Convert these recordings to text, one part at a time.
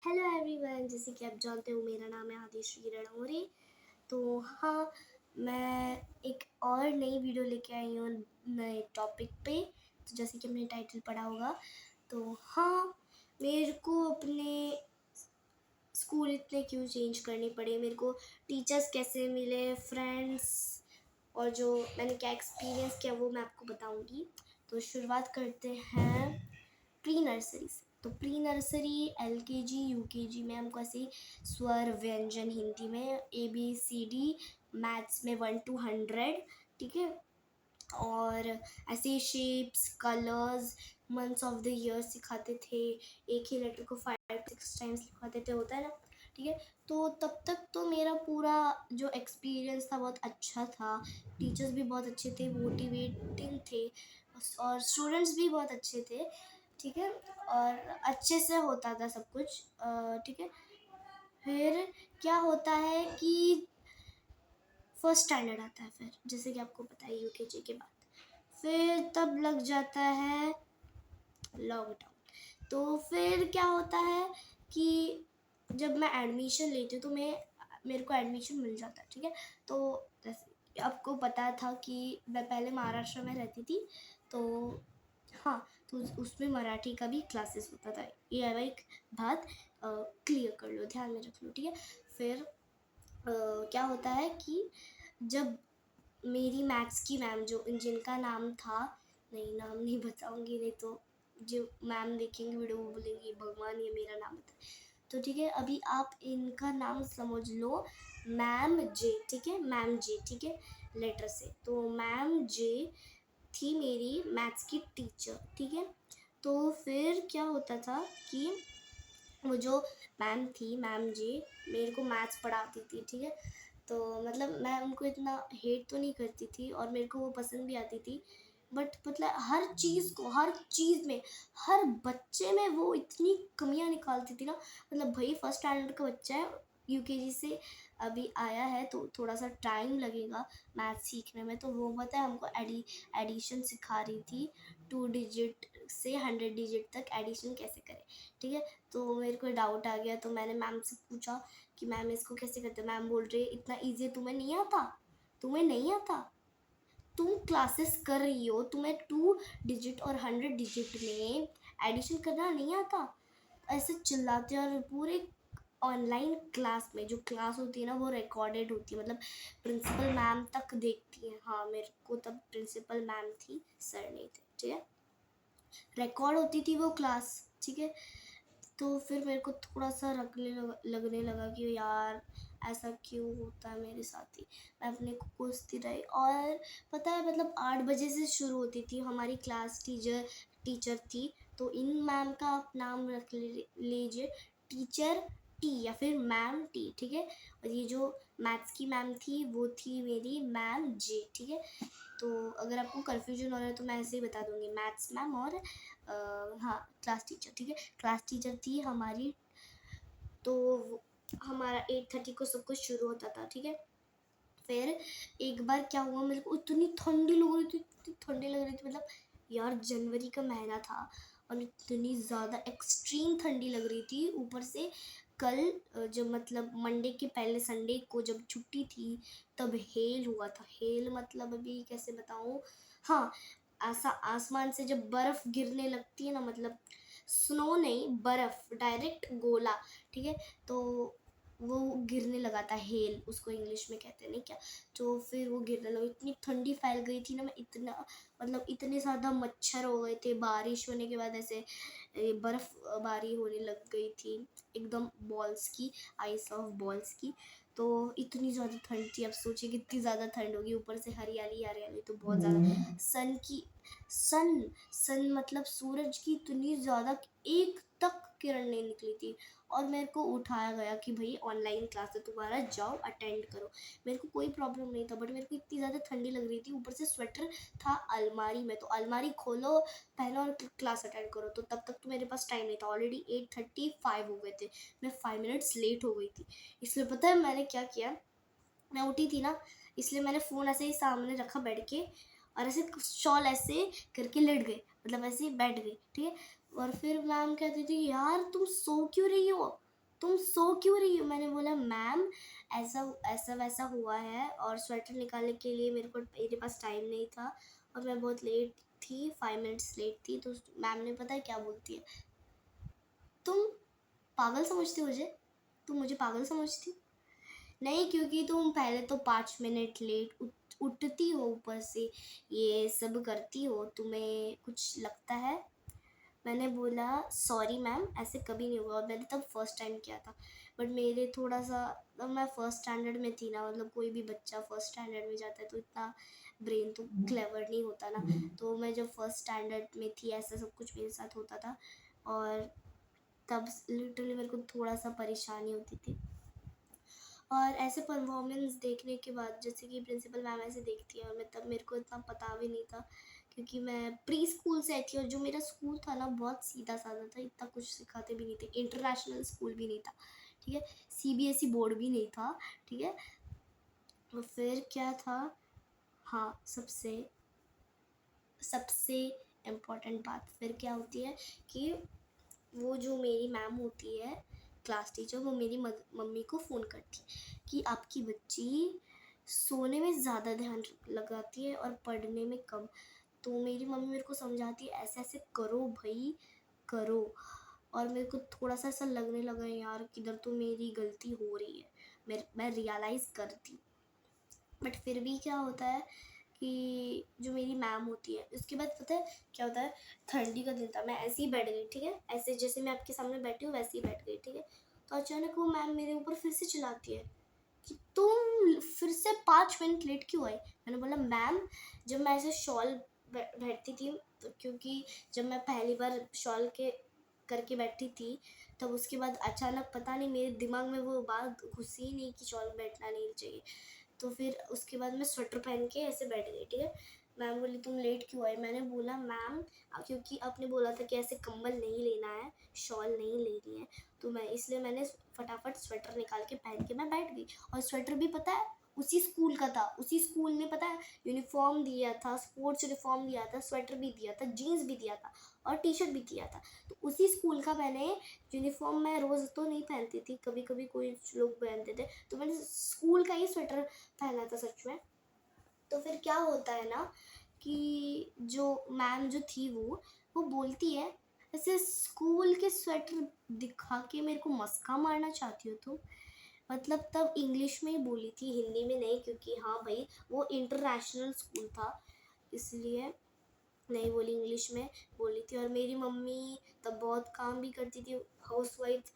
Hello everyone, जैसे कि आप जानते हो मेरा नाम है आदिश्री रणौरे। तो हाँ, मैं एक और नई वीडियो लेके आई हूँ नए टॉपिक पे। तो जैसे कि हमने टाइटल पढ़ा होगा, तो हाँ, मेरे को अपने स्कूल इतने क्यों चेंज करने पड़े, मेरे को टीचर्स कैसे मिले, फ्रेंड्स, और जो मैंने क्या एक्सपीरियंस किया वो मैं आपको बताऊंगी। तो शुरुआत करते हैं प्री नर्सरी से। तो प्री नर्सरी, एलकेजी, यूकेजी में हमको ऐसे स्वर व्यंजन हिंदी में ABCD, मैथ्स में 1 to 100, ठीक है। और ऐसे shapes, colours, months of the year सिखाते थे। एक ही लेटर को 5-6 टाइम्स लिखवाते थे, होता है ना, ठीक है। तो तब तक तो मेरा पूरा जो एक्सपीरियंस था बहुत अच्छा था। टीचर्स भी बहुत अच्छे थे, मोटिवेटिंग थे, और स्टूडेंट्स भी बहुत अच्छे थे, ठीक है। और अच्छे से होता था सब कुछ, ठीक है। फिर क्या होता है कि फर्स्ट स्टैंडर्ड आता है, फिर जैसे कि आपको पता है यूकेजी के बाद फिर तब लग जाता है लॉकडाउन। तो फिर क्या होता है कि जब मैं एडमिशन लेती हूँ तो मेरे को एडमिशन मिल जाता है, ठीक है। तो जैसे आपको पता था कि मैं पहले महाराष्ट्र में रहती थी, तो हाँ, तो उसमें मराठी का भी क्लासेस होता था। ये अब एक बात क्लियर कर लो, ध्यान में रख लो, ठीक है। फिर क्या होता है कि जब मेरी मैथ्स की मैम, जो जिनका नाम था, नहीं नाम नहीं बताऊंगी, नहीं तो जो मैम देखेंगे वीडियो वो बोलेंगी भगवान ये मेरा नाम बता। तो ठीक है, अभी आप इनका नाम समझ लो, मैम जे, ठीक है, मैम जे, ठीक है, लेटर से। तो मैम जे थी मेरी मैथ्स की टीचर, ठीक है। तो फिर क्या होता था कि वो जो मैम थी, मैम जी, मेरे को मैथ्स पढ़ाती थी, ठीक है। तो मतलब मैं उनको इतना हेट तो नहीं करती थी और मेरे को वो पसंद भी आती थी, बट मतलब हर चीज़ को, हर चीज़ में, हर बच्चे में वो इतनी कमियां निकालती थी ना। मतलब भाई फर्स्ट स्टैंडर्ड का बच्चा है, यूकेजी से अभी आया है, तो थोड़ा सा टाइम लगेगा मैथ सीखने में। तो वो पता है हमको एडिशन सिखा रही थी, 2 डिजिट से 100 डिजिट तक एडिशन कैसे करें, ठीक है। तो मेरे को डाउट आ गया, तो मैंने मैम से पूछा कि मैम इसको कैसे करते। मैम बोल रही है इतना इजी है, तुम्हें नहीं आता, तुम्हें नहीं आता, तुम क्लासेस कर रही हो, तुम्हें 2 डिजिट और 100 डिजिट में एडिशन करना नहीं आता। ऐसे चिल्लाते, और पूरे ऑनलाइन क्लास में, जो क्लास होती है ना वो रिकॉर्डेड होती है, मतलब प्रिंसिपल मैम तक देखती है। हाँ, मेरे को तब प्रिंसिपल मैम थी, सर नहीं थे, ठीक है। रिकॉर्ड होती थी वो क्लास, ठीक है। तो फिर मेरे को थोड़ा सा लगने लगा कि यार ऐसा क्यों होता है मेरे साथ ही। मैं अपने को कोसती रही, और पता है मतलब 8 बजे से शुरू होती थी हमारी क्लास। टीचर थी, तो इन मैम का आप नाम रख लीजिए, टीचर टी या फिर मैम टी, ठीक है। और ये जो मैथ्स की मैम थी वो थी मेरी मैम जे, ठीक है। तो अगर आपको कन्फ्यूजन हो रहा है तो मैं ऐसे ही बता दूंगी, मैथ्स मैम और हाँ क्लास टीचर, ठीक है। क्लास टीचर थी हमारी। तो हमारा 8:30 को सब कुछ शुरू होता था, ठीक है। फिर एक बार क्या हुआ, मेरे को इतनी ठंडी लग रही थी, इतनी ठंडी लग रही थी, मतलब यार जनवरी का महीना था और इतनी ज़्यादा एक्सट्रीम ठंडी लग रही थी। ऊपर से कल जब मतलब मंडे के पहले संडे को जब छुट्टी थी, तब हेल हुआ था। हेल मतलब अभी कैसे बताऊँ, हाँ, ऐसा आसमान से जब बर्फ़ गिरने लगती है ना, मतलब स्नो नहीं, बर्फ़ डायरेक्ट गोला, ठीक है। तो वो गिरने लगा था, हेल उसको इंग्लिश में कहते हैं, नहीं क्या। तो फिर वो गिरने लगा, इतनी ठंडी फैल गई थी ना, मैं इतना मतलब इतने ज़्यादा मच्छर हो गए थे। बारिश होने के बाद ऐसे बर्फ़बारी होने लग गई थी, एकदम बॉल्स की, आइस ऑफ बॉल्स की। तो इतनी ज़्यादा ठंड थी, अब सोचिए कितनी ज़्यादा ठंड होगी, ऊपर से हरियाली हरियाली, तो बहुत ज़्यादा सन मतलब सूरज की इतनी ज़्यादा एक तक किरण नहीं निकली थी। और मेरे को उठाया गया कि भाई ऑनलाइन क्लास है तुम्हारा, जाओ अटेंड करो। मेरे को कोई प्रॉब्लम नहीं था, बट मेरे को इतनी ज़्यादा ठंडी लग रही थी, ऊपर से स्वेटर था अलमारी में, तो अलमारी खोलो, पहनो और क्लास अटेंड करो। तो तब तक तो मेरे पास टाइम नहीं था, ऑलरेडी 8:35 हो गए थे, मैं 5 मिनट्स लेट हो गई थी। इसलिए पता है मैंने क्या किया, मैं उठी थी ना, इसलिए मैंने फ़ोन ऐसे ही सामने रखा बेड के, और ऐसे शॉल ऐसे करके लेट गई, मतलब ऐसे ही बैठ गई, ठीक है। और फिर मैम कहती थी यार तुम सो क्यों रही हो, तुम सो क्यों रही हो? मैंने बोला मैम ऐसा ऐसा वैसा हुआ है और स्वेटर निकालने के लिए मेरे पास टाइम नहीं था और मैं बहुत लेट थी, 5 मिनट्स लेट थी। तो मैम ने पता है क्या बोलती है, तुम पागल समझती हो मुझे? तुम मुझे पागल समझती? नहीं, क्योंकि तुम पहले तो 5 मिनट लेट उठती हो, ऊपर से ये सब करती हो, तुम्हें कुछ लगता है? मैंने बोला सॉरी मैम, ऐसे कभी नहीं हुआ और मैंने तब फर्स्ट टाइम किया था। बट मेरे थोड़ा सा, तब मैं फर्स्ट स्टैंडर्ड में थी ना, मतलब कोई भी बच्चा फर्स्ट स्टैंडर्ड में जाता है तो इतना ब्रेन तो क्लेवर नहीं होता ना। तो मैं जब फर्स्ट स्टैंडर्ड में थी ऐसा सब कुछ मेरे साथ होता था और तब लिटरली मेरे को थोड़ा सा परेशानी होती थी। और ऐसे परफॉर्मेंस देखने के बाद जैसे कि प्रिंसिपल मैम ऐसे देखती है और मैं तब मेरे को इतना पता भी नहीं था क्योंकि मैं प्री स्कूल से आई थी और जो मेरा स्कूल था ना बहुत सीधा साधा था, इतना कुछ सिखाते भी नहीं थे, इंटरनेशनल स्कूल भी नहीं था, ठीक है, सीबीएसई बोर्ड भी नहीं था, ठीक है। तो फिर क्या था, हाँ, सबसे सबसे इम्पोर्टेंट बात फिर क्या होती है कि वो जो मेरी मैम होती है क्लास टीचर, वो मेरी मम्मी को फ़ोन करती है कि आपकी बच्ची सोने में ज़्यादा ध्यान लगाती है और पढ़ने में कम। तो मेरी मम्मी मेरे को समझाती है ऐसे ऐसे करो भाई, करो। और मेरे को थोड़ा सा ऐसा लगने लगा यार किधर तो मेरी गलती हो रही है, मैं रियलाइज़ करती। बट फिर भी क्या होता है कि जो मेरी मैम होती है उसके बाद पता है क्या होता है, ठंडी का दिन था, मैं ऐसे ही बैठ गई, ठीक है, ऐसे जैसे मैं आपके सामने बैठी हूँ वैसे ही बैठ गई, ठीक है। तो अचानक वो मैम मेरे ऊपर फिर से चिल्लाती है कि तुम फिर से 5 मिनट लेट क्यों आई? मैंने बोला मैम जब मैं ऐसे शॉल बैठती थी तो क्योंकि जब मैं पहली बार शॉल के करके बैठी थी तब उसके बाद अचानक पता नहीं मेरे दिमाग में वो बात घुसी ही नहीं कि शॉल बैठना नहीं चाहिए। तो फिर उसके बाद मैं स्वेटर पहन के ऐसे बैठ गई, ठीक है। मैम बोली तुम लेट क्यों आई? मैंने बोला मैम क्योंकि आपने बोला था कि ऐसे कंबल नहीं लेना है, शॉल नहीं लेनी है, तो मैंने फटाफट स्वेटर निकाल के पहन के मैं बैठ गई। और स्वेटर भी पता है उसी स्कूल का था, उसी स्कूल ने पता है यूनिफॉर्म दिया था, स्पोर्ट्स यूनिफॉर्म दिया था, स्वेटर भी दिया था, जीन्स भी दिया था और टी शर्ट भी दिया था। तो उसी स्कूल का मैंने यूनिफॉर्म, मैं रोज़ तो नहीं पहनती थी, कभी कभी कोई लोग पहनते थे, तो मैंने स्कूल का ही स्वेटर पहना था सच में। तो फिर क्या होता है ना कि जो मैम जो थी वो बोलती है ऐसे स्कूल के स्वेटर दिखा के मेरे को मस्का मारना चाहती हो तुम? मतलब तब इंग्लिश में ही बोली थी, हिंदी में नहीं, क्योंकि हाँ भाई वो इंटरनेशनल स्कूल था इसलिए नहीं बोली, इंग्लिश में बोली थी। और मेरी मम्मी तब बहुत काम भी करती थी, हाउसवाइफ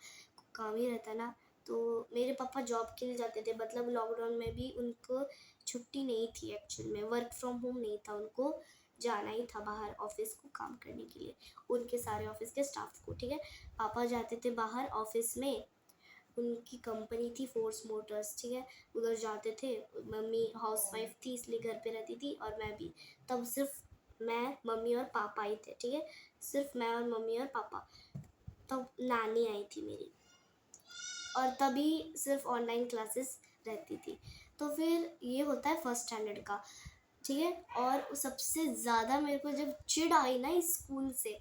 काम ही रहता ना। तो मेरे पापा जॉब के लिए जाते थे, मतलब लॉकडाउन में भी उनको छुट्टी नहीं थी, एक्चुअल में वर्क फ्रॉम होम नहीं था, उनको जाना ही था बाहर ऑफिस को काम करने के लिए, उनके सारे ऑफिस के स्टाफ को, ठीक है। पापा जाते थे बाहर ऑफिस में, उनकी कंपनी थी फोर्स मोटर्स, ठीक है, उधर जाते थे। मम्मी हाउसवाइफ थी इसलिए घर पे रहती थी और मैं भी। तब सिर्फ मैं, मम्मी और पापा ही थे, ठीक है, सिर्फ मैं और मम्मी और पापा। तब नानी आई थी मेरी और तभी सिर्फ ऑनलाइन क्लासेस रहती थी। तो फिर ये होता है फर्स्ट स्टैंडर्ड का, ठीक है। और सबसे ज़्यादा मेरे को जब चिढ़ आई ना इस स्कूल से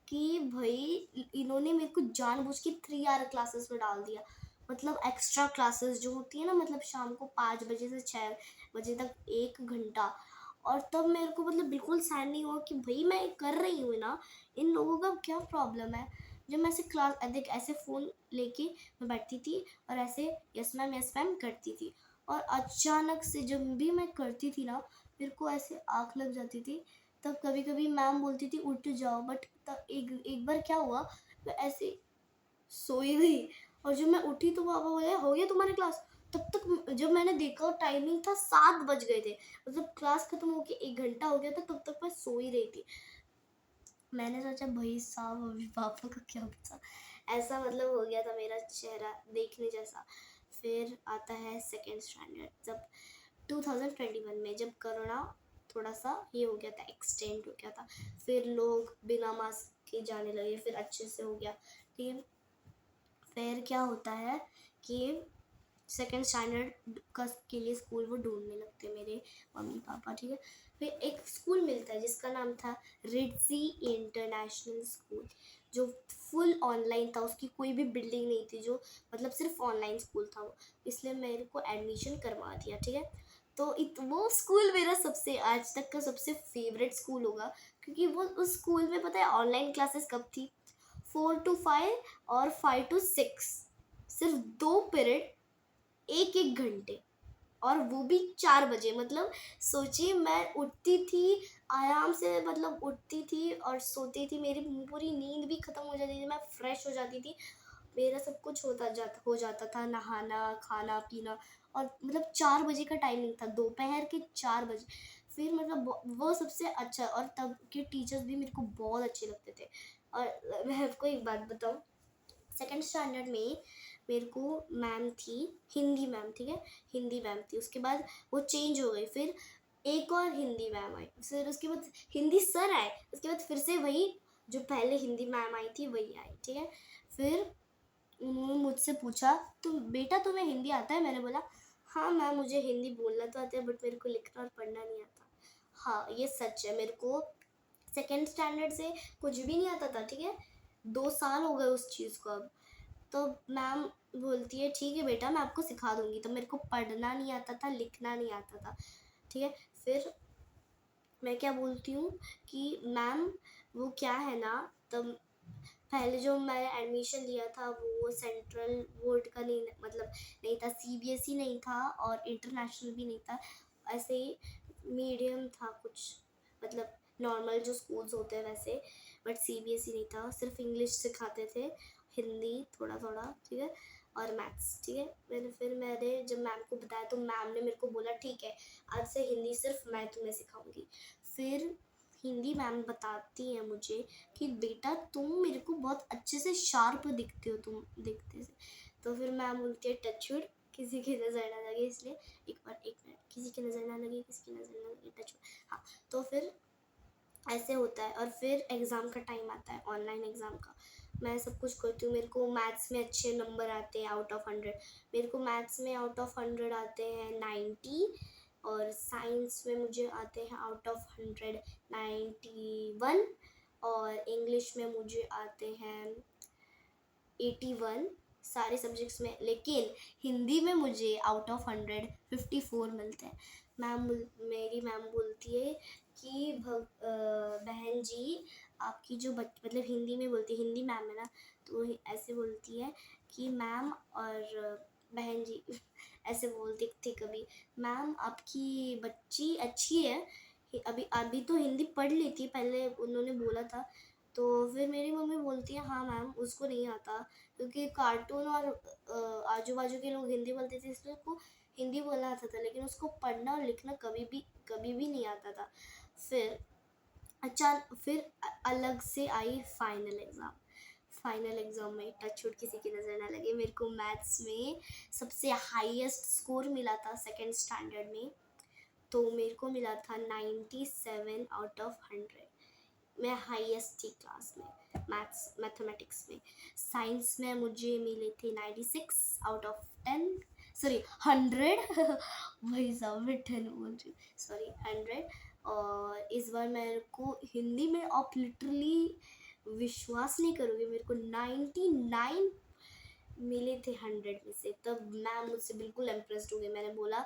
कि भाई इन्होंने मेरे को जानबूझ के 3 आवर क्लासेस में डाल दिया, मतलब एक्स्ट्रा क्लासेस जो होती है ना, मतलब शाम को 5 बजे से 6 बजे तक 1 घंटा। और तब मेरे को मतलब बिल्कुल सहन नहीं हुआ कि भाई मैं कर रही हूँ ना, इन लोगों का क्या प्रॉब्लम है। जब मैं ऐसे क्लास देख ऐसे फ़ोन लेके मैं बैठती थी और ऐसे यस मैम करती थी, और अचानक से जब भी मैं करती थी ना मेरे को ऐसे आँख लग जाती थी। तब कभी कभी मैम बोलती थी उठ जाओ, बट तब एक एक बार क्या हुआ, मैं ऐसे सोई गई और जब मैं उठी तो पापा बोले हो गया तुम्हारी क्लास? तब तक जब मैंने देखा टाइमिंग था 7 बज गए थे, मतलब क्लास खत्म होके 1 घंटा हो गया था, तब तक मैं सो ही रही थी। मैंने सोचा भाई साहब अभी पापा को क्या पता, ऐसा मतलब हो गया था मेरा चेहरा देखने जैसा। फिर आता है सेकेंड स्टैंडर्ड, जब 2021 में जब कोरोना थोड़ा सा ये हो गया था, एक्सटेंड हो गया था, फिर लोग बिना मास्क के जाने लगे, फिर अच्छे से हो गया, ठीक है। फिर क्या होता है कि सेकेंड स्टैंडर्ड का के लिए स्कूल वो ढूंढने लगते मेरे मम्मी पापा, ठीक है। फिर एक स्कूल मिलता है जिसका नाम था रिड्जी इंटरनेशनल स्कूल, जो फुल ऑनलाइन था, उसकी कोई भी बिल्डिंग नहीं थी, जो मतलब सिर्फ ऑनलाइन स्कूल था वो, इसलिए मेरे को एडमिशन करवा दिया, ठीक है। तो वो स्कूल मेरा सबसे आज तक का सबसे फेवरेट स्कूल होगा, क्योंकि वो उस स्कूल में पता है ऑनलाइन क्लासेस कब थी, 4 to 5 और 5 to 6, सिर्फ 2 पीरियड, एक एक घंटे, और वो भी 4 बजे। मतलब सोचिए, मैं उठती थी आराम से, मतलब उठती थी और सोती थी, मेरी पूरी नींद भी खत्म हो जाती थी, मैं फ्रेश हो जाती थी, मेरा सब कुछ हो जाता था, नहाना खाना पीना, और मतलब 4 बजे का टाइमिंग था, दोपहर के 4 बजे। फिर मतलब वो सबसे अच्छा, और तब के टीचर्स भी मेरे को बहुत अच्छे लगते थे। और मैं आपको एक बात बताऊँ, सेकंड स्टैंडर्ड में मेरे को मैम थी, हिंदी मैम, ठीक है, हिंदी मैम थी, उसके बाद वो चेंज हो गई, फिर एक और हिंदी मैम आई, फिर उसके बाद हिंदी सर आए, उसके बाद फिर से वही जो पहले हिंदी मैम आई थी वही आई, ठीक है। फिर उन्होंने मुझसे पूछा, तुम बेटा तुम्हें हिंदी आता है? मैंने बोला हाँ मैम, मुझे हिंदी बोलना तो आता है, बट मेरे को लिखना और पढ़ना नहीं आता। हाँ ये सच है, मेरे को सेकेंड स्टैंडर्ड से कुछ भी नहीं आता था, ठीक है, 2 साल हो गए उस चीज़ को अब। तो मैम बोलती है ठीक है बेटा, मैं आपको सिखा दूंगी। तो मेरे को पढ़ना नहीं आता था, लिखना नहीं आता था, ठीक है। फिर मैं क्या बोलती हूँ कि मैम वो क्या है ना, तब पहले जो मैं एडमिशन लिया था वो सेंट्रल बोर्ड का नहीं, मतलब नहीं था, सीबीएसई नहीं था और इंटरनेशनल भी नहीं था, ऐसे ही मीडियम था कुछ, मतलब नॉर्मल जो स्कूल्स होते हैं वैसे, बट सीबीएसई नहीं था, सिर्फ इंग्लिश सिखाते थे, हिंदी थोड़ा थोड़ा, ठीक है, और मैथ्स, ठीक है। मैंने जब मैम को बताया तो मैम ने मेरे को बोला ठीक है, आज से हिंदी सिर्फ मैं तुम्हें सिखाऊंगी। फिर हिंदी मैम बताती हैं मुझे कि बेटा तुम मेरे को बहुत अच्छे से शार्प दिखते हो, तुम दिखते से। तो फिर मैम बोलती है टचवुड, किसी की नज़र ना लगे, इसलिए एक बार, एक मिनट, किसी की नज़र ना लगे, किसी की नज़र ना लगे, टचवुड। हाँ, तो फिर ऐसे होता है, और फिर एग्ज़ाम का टाइम आता है, ऑनलाइन एग्ज़ाम का। मैं सब कुछ करती हूँ, मेरे को मैथ्स में अच्छे नंबर आते हैं, आउट ऑफ 100। मेरे को मैथ्स में आउट ऑफ 100 आते हैं 90, और साइंस में मुझे आते हैं आउट ऑफ 100 91, और इंग्लिश में मुझे आते हैं 81, सारे सब्जेक्ट्स में। लेकिन हिंदी में मुझे आउट ऑफ 100 54 मिलते हैं। मेरी मैम बोलती है कि बहन जी, आपकी जो मतलब हिंदी में बोलती है, हिंदी मैम है ना, तो ऐसे बोलती है कि मैम, और बहन जी ऐसे बोलती थी कभी, मैम आपकी बच्ची अच्छी है, अभी अभी तो हिंदी पढ़ लेती है, पहले उन्होंने बोला था। तो फिर मेरी मम्मी बोलती है हाँ मैम, उसको नहीं आता, क्योंकि कार्टून और आजू बाजू के लोग हिंदी बोलते थे, इसलिए उसको हिंदी बोलना आता था, लेकिन उसको पढ़ना और लिखना कभी भी नहीं आता था। फिर फिर अलग से I final exam. Final exam में टचवुड किसी की नज़र ना लगे, मेरे को मैथ्स में सबसे हाईएस्ट स्कोर मिला था सेकंड स्टैंडर्ड में। तो मेरे को मिला था 97 आउट ऑफ 100। मैं हाईएस्ट थी क्लास में मैथमेटिक्स में। साइंस में मुझे मिले थे 96 आउट ऑफ 10, सॉरी 100 वही साहब, मैं 10 बोल रही हूँ, सॉरी 100। और इस बार मेरे को हिंदी में, आप लिटरली विश्वास नहीं करोगे, मेरे को 99 मिले थे 100 में से। तब मैम मुझसे बिल्कुल इम्प्रेस्ड हो गई, मैंने बोला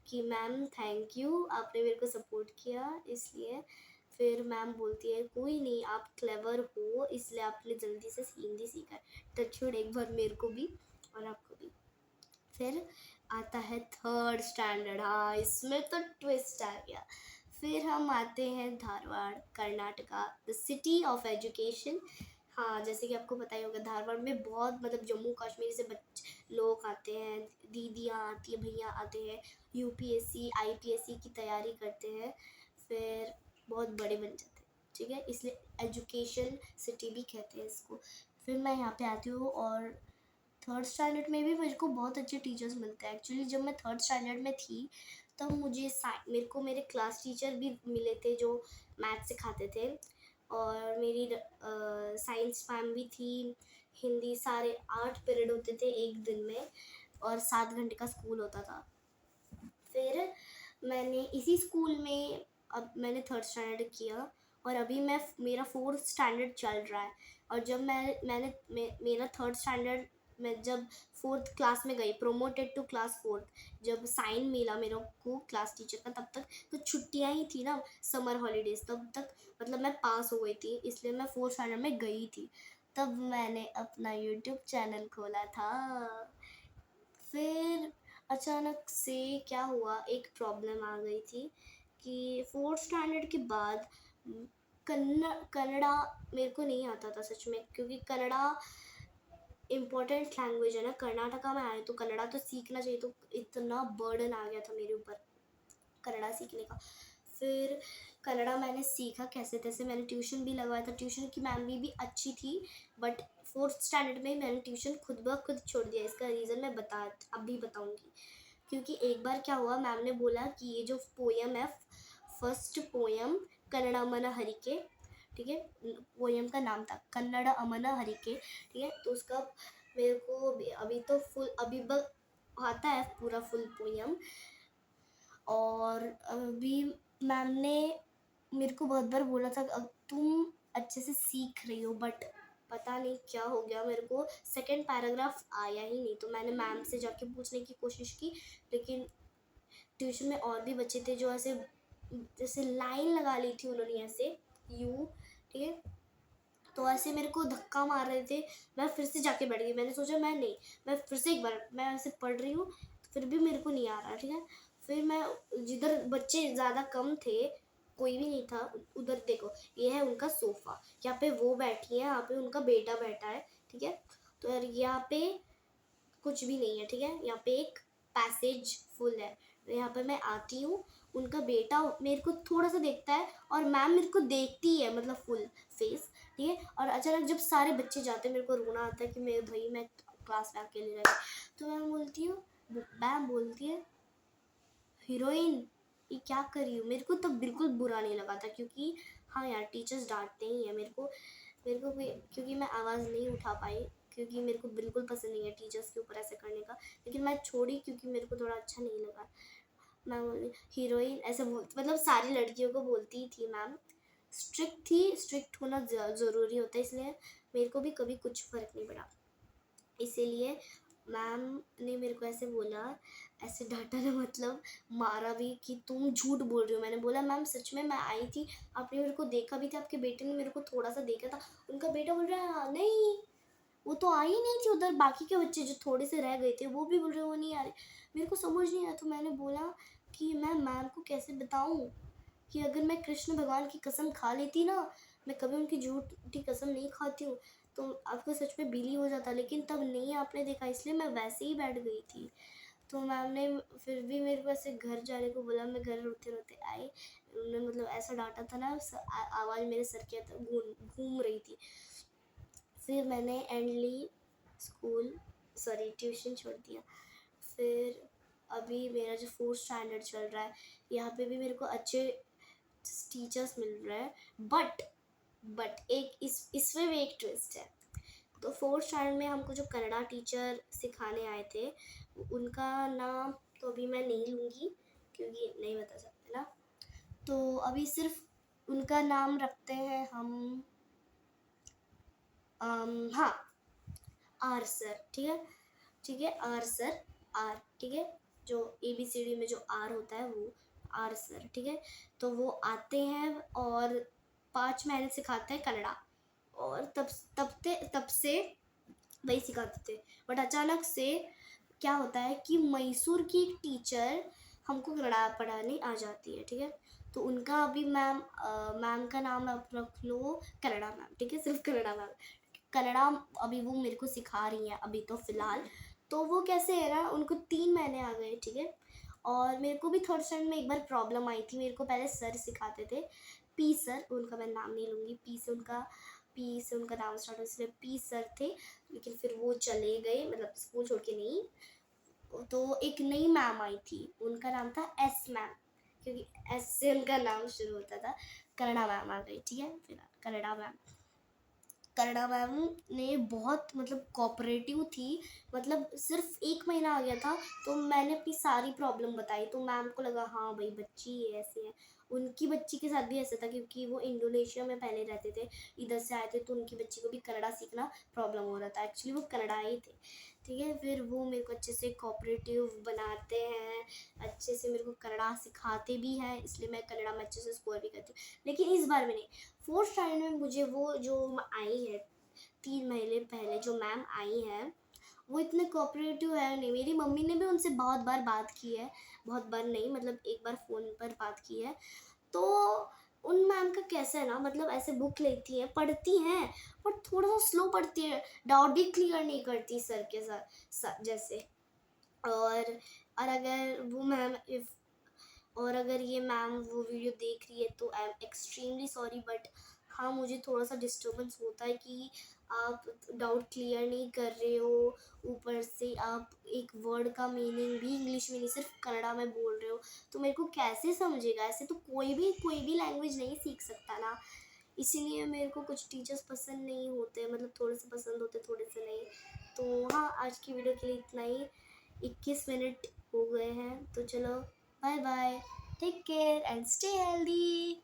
कि मैम थैंक यू, आपने मेरे को सपोर्ट किया इसलिए। फिर मैम बोलती है कोई नहीं, आप क्लेवर हो इसलिए आपने जल्दी से हिंदी सीखा। टचवुड एक बार मेरे को भी और आपको भी। फिर आता है थर्ड स्टैंडर्ड, हाँ इसमें तो ट्विस्ट आ गया। फिर हम आते हैं Dharwad, Karnataka, the city of education. हाँ जैसे कि आपको पता ही होगा, धारवाड़ में बहुत, मतलब जम्मू कश्मीर से लोग आते हैं, दीदियाँ आती है, भैया आते हैं, यूपीएससी आईपीएससी की तैयारी करते हैं, फिर बहुत बड़े बन जाते हैं, ठीक है, इसलिए एजुकेशन सिटी भी कहते हैं इसको। फिर मैं यहाँ पे आती हूँ, और थर्ड स्टैंडर्ड में भी मेरे को बहुत अच्छे टीचर्स मिलते हैं। एक्चुअली जब मैं थर्ड स्टैंडर्ड में थी तब मुझे मेरे को मेरे क्लास टीचर भी मिले थे जो मैथ सिखाते थे, और मेरी साइंस मैम भी थी, हिंदी, सारे 8 पीरियड होते थे एक दिन में, और 7 घंटे का स्कूल होता था। फिर मैंने इसी स्कूल में, अब मैंने थर्ड स्टैंडर्ड किया, और अभी मेरा 4th स्टैंडर्ड चल रहा है। और जब मेरा 3rd स्टैंडर्ड में जब 4th क्लास में गई, प्रोमोटेड टू क्लास 4th, जब साइन मिला मेरे को क्लास टीचर का, तब तक तो छुट्टियां ही थी ना, समर हॉलीडेज, तब तक मतलब मैं पास हो गई थी, इसलिए मैं 4th स्टैंडर्ड में गई थी। तब मैंने अपना यूट्यूब चैनल खोला था। फिर अचानक से क्या हुआ, एक प्रॉब्लम आ गई थी कि 4th स्टैंडर्ड के बाद कन्नड़ा मेरे को नहीं आता था सच में, क्योंकि कन्नड़ा इम्पोर्टेंट लैंग्वेज है ना, कर्नाटका में आए तो कन्नड़ा तो सीखना चाहिए, तो इतना बर्डन आ गया था मेरे ऊपर कन्नड़ा सीखने का। फिर कन्नड़ा मैंने सीखा कैसे तैसे, मैंने ट्यूशन भी लगवाया था, ट्यूशन की मैम भी अच्छी थी, बट 4th स्टैंडर्ड में मैंने ट्यूशन खुद ब खुद छोड़ दिया। इसका रीज़न मैं अभी बताऊंगी। क्योंकि एक बार क्या हुआ, मैम ने बोला कि ये जो पोयम है, फर्स्ट पोयम कन्नड़ा अमन हरिके, ठीक है, पोयम का नाम था कन्नड़ा अमन हरिके, ठीक है, तो उसका मेरे को अभी तो फुल अभी आता है पूरा फुल पोयम। और अभी मैम ने मेरे को बहुत बार बोला था तुम अच्छे से सीख रही हो, बट पता नहीं क्या हो गया, मेरे को सेकंड पैराग्राफ आया ही नहीं। तो मैंने मैम से जाके पूछने की कोशिश की, लेकिन ट्यूशन में और भी बच्चे थे जो ऐसे जैसे लाइन लगा ली थी उन्होंने ऐसे यू, ठीक है, तो ऐसे मेरे को धक्का मार रहे थे। मैं फिर से जाके बैठ गई, मैंने सोचा मैं फिर से एक बार, मैं ऐसे पढ़ रही हूँ फिर भी मेरे को नहीं आ रहा, ठीक है। फिर मैं जिधर बच्चे ज़्यादा कम थे, कोई भी नहीं था, उधर देखो ये है उनका सोफ़ा, यहाँ पे वो बैठी है, यहाँ पे उनका बेटा बैठा है, ठीक है, तो यार यहाँ पे कुछ भी नहीं है, ठीक है, यहाँ पे एक पैसेज फुल है, यहाँ पे मैं आती हूँ, उनका बेटा मेरे को थोड़ा सा देखता है और मैम मेरे को देखती है, मतलब फुल फेस, ठीक है। और अचानक जब सारे बच्चे जाते हैं, मेरे को रोना आता है कि मेरे भाई मैं क्लास में अकेले रह, तो मैम बोलती है हीरोइन ये क्या कर रही हूँ। मेरे को तो बिल्कुल बुरा नहीं लगा था, क्योंकि हाँ यार टीचर्स डांटते ही हैं मेरे को क्योंकि मैं आवाज़ नहीं उठा पाई, क्योंकि मेरे को बिल्कुल पसंद नहीं है टीचर्स के ऊपर ऐसे करने का, लेकिन मैं छोड़ी क्योंकि मेरे को थोड़ा अच्छा नहीं लगा। मैं बोली हीरोइन ऐसे मतलब सारी लड़कियों को बोलती थी मैम, स्ट्रिक्ट थी, स्ट्रिक्ट होना ज़रूरी होता है, इसलिए मेरे को भी कभी कुछ फ़र्क नहीं पड़ा। इसीलिए मैम ने मेरे को ऐसे बोला, ऐसे डांटा ना, मतलब मारा भी कि तुम झूठ बोल रही हो। मैंने बोला मैम सच में मैं आई थी, आपने मेरे को देखा भी था, आपके बेटे ने मेरे को थोड़ा सा देखा था। उनका बेटा बोल रहा है "हाँ, नहीं वो तो आई नहीं थी, उधर बाकी के बच्चे जो थोड़े से रह गए थे वो भी बोल रहे वो नहीं आ रहे"। मेरे को समझ नहीं आया, तो मैंने बोला कि मैं मैम को कैसे बताऊँ कि अगर मैं कृष्ण भगवान की कसम खा लेती ना, मैं कभी उनकी झूठी कसम नहीं खाती हूँ, तो आपको सच में बिलीव हो जाता, लेकिन तब नहीं आपने देखा, इसलिए मैं वैसे ही बैठ गई थी। तो मैम ने फिर भी मेरे को ऐसे घर जाने को बोला, मैं घर रोते रोते आई। उन्होंने मतलब ऐसा डांटा था ना, आवाज़ मेरे सर के घूम रही थी। फिर मैंने एंडली ट्यूशन छोड़ दिया। फिर अभी मेरा जो 4th स्टैंडर्ड चल रहा है, यहाँ पे भी मेरे को अच्छे टीचर्स मिल रहे हैं, बट एक इसमें भी एक ट्विस्ट है। तो 4th स्टैंडर्ड में हमको जो कन्नड़ा टीचर सिखाने आए थे, उनका नाम तो अभी मैं नहीं लूँगी क्योंकि नहीं बता सकते ना, तो अभी सिर्फ उनका नाम रखते हैं हम, हाँ आर सर, ठीक है आर सर, आर, ठीक है, जो ABCD में जो आर होता है वो आर सर, ठीक है। तो वो आते हैं और 5 महीने सिखाते हैं कन्नड़ा, और तब से वही सिखाते थे। बट अचानक से क्या होता है कि मैसूर की एक टीचर हमको कन्नड़ा पढ़ाने आ जाती है, ठीक है, तो उनका अभी मैम का नाम आप रख लो कन्नड़ा मैम, ठीक है, सिर्फ कन्नड़ा मैम। कन्नड़ा अभी वो मेरे को सिखा रही हैं अभी तो फ़िलहाल। तो वो कैसे है ना, उनको 3 महीने आ गए, ठीक है। और मेरे को भी 3rd स्टैंडर्ड में एक बार प्रॉब्लम आई थी। मेरे को पहले सर सिखाते थे, पी सर, उनका मैं नाम नहीं लूँगी, पी से उनका नाम स्टार्ट हो, इसलिए पी सर थे, लेकिन फिर वो चले गए, मतलब स्कूल छोड़ के नहीं। तो एक नई मैम आई थी, उनका नाम था एस मैम, क्योंकि एस से उनका नाम शुरू होता था। कन्नड़ा मैम आ गई, ठीक है, फिर कन्नड़ा मैम ने बहुत मतलब कोऑपरेटिव थी, मतलब सिर्फ 1 महीना आ गया था तो मैंने अपनी सारी प्रॉब्लम बताई, तो मैम को लगा हाँ भाई बच्ची है ऐसे है, उनकी बच्ची के साथ भी ऐसा था क्योंकि वो इंडोनेशिया में पहले रहते थे, इधर से आए थे, तो उनकी बच्ची को भी कन्नड़ा सीखना प्रॉब्लम हो रहा था। एक्चुअली वो कन्नड़ाई थे, ठीक है। फिर वो मेरे को अच्छे से कोऑपरेटिव बनाते हैं, अच्छे से मेरे को कन्नड़ा सिखाते भी हैं, इसलिए मैं कन्नड़ा में अच्छे से स्कोर भी करती हूँ। लेकिन इस बार में नहीं, 4th स्टैंडर्ड में मुझे वो जो आई है 3 महीने पहले जो मैम आई हैं, वो इतने कोऑपरेटिव है नहीं। मेरी मम्मी ने भी उनसे बहुत बार बात की है, बहुत बार नहीं मतलब एक बार फ़ोन पर बात की है। तो उन मैम का कैसा है ना, मतलब ऐसे बुक लेती हैं, पढ़ती हैं, पर थोड़ा सा स्लो पढ़ती है, डाउट भी क्लियर नहीं करती सर के साथ जैसे। और अगर वो मैम इफ़ और अगर ये मैम वो वीडियो देख रही है तो I am extremely sorry, but हाँ मुझे थोड़ा सा डिस्टर्बेंस होता है कि आप डाउट क्लियर नहीं कर रहे हो, ऊपर से आप एक वर्ड का मीनिंग भी इंग्लिश में नहीं सिर्फ कन्नड़ा में बोल रहे हो, तो मेरे को कैसे समझेगा। ऐसे तो कोई भी लैंग्वेज नहीं सीख सकता ना। इसीलिए मेरे को कुछ टीचर्स पसंद नहीं होते, मतलब थोड़े से पसंद होते थोड़े से नहीं। तो हाँ, आज की वीडियो के लिए इतना ही। 21 मिनट हो गए हैं, तो चलो bye bye, take care and stay healthy.